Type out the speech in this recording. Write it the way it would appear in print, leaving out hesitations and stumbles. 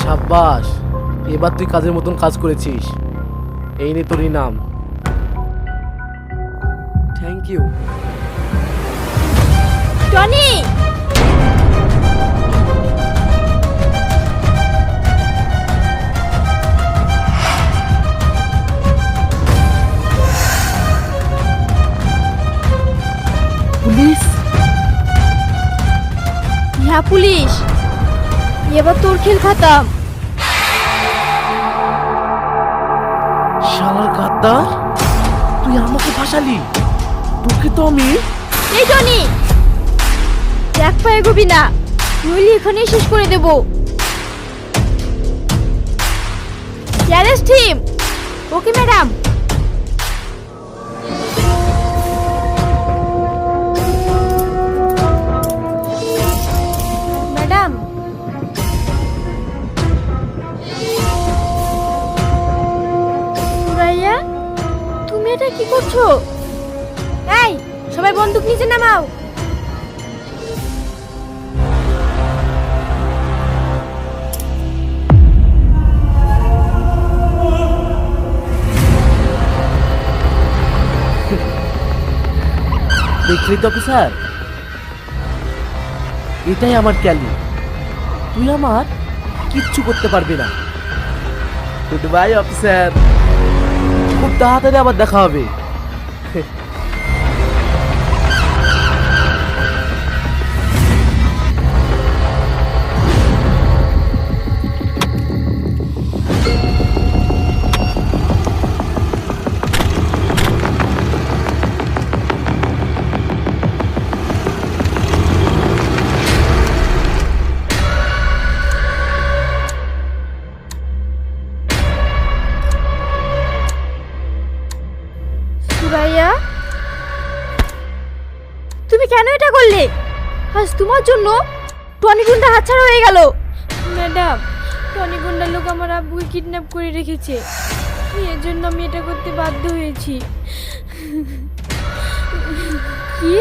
সাব্বাস, এবার তুই কাজের মতন কাজ করেছিস। এই নে তোর ইনাম। Thank you. Tony, police? হ্যাঁ পুলিশ, এবার তোর খেল খতম। শালার গাদ্দার, তুই আমাকে ফাঁসালি। তোকে তো আমি। এই টনি, এক পা এগোবি না, নইলে এখানেই শেষ করে দেব। Arrest him. Okay madam. Madam, Suraiya, তুমি এটা কি করছো? এই, সবাই বন্দুক নিচে নামাও। দেখলি তো অফিসার, এটাই আমার ক্যালি। তুই আমার কিচ্ছু করতে পারবি না। গুড বাই অফিসার, খুব তাড়াতাড়ি আবার দেখা হবে। সুরাইয়া, তুমি কেন এটা করলে? আজ তোমার জন্য টনি গুন্ডা হাতছাড়া হয়ে গেল। ম্যাডাম, টনি গুন্ডার লোক আমার আব্বুকে কিডন্যাপ করে রেখেছে, এর জন্য আমি এটা করতে বাধ্য হয়েছি। কি?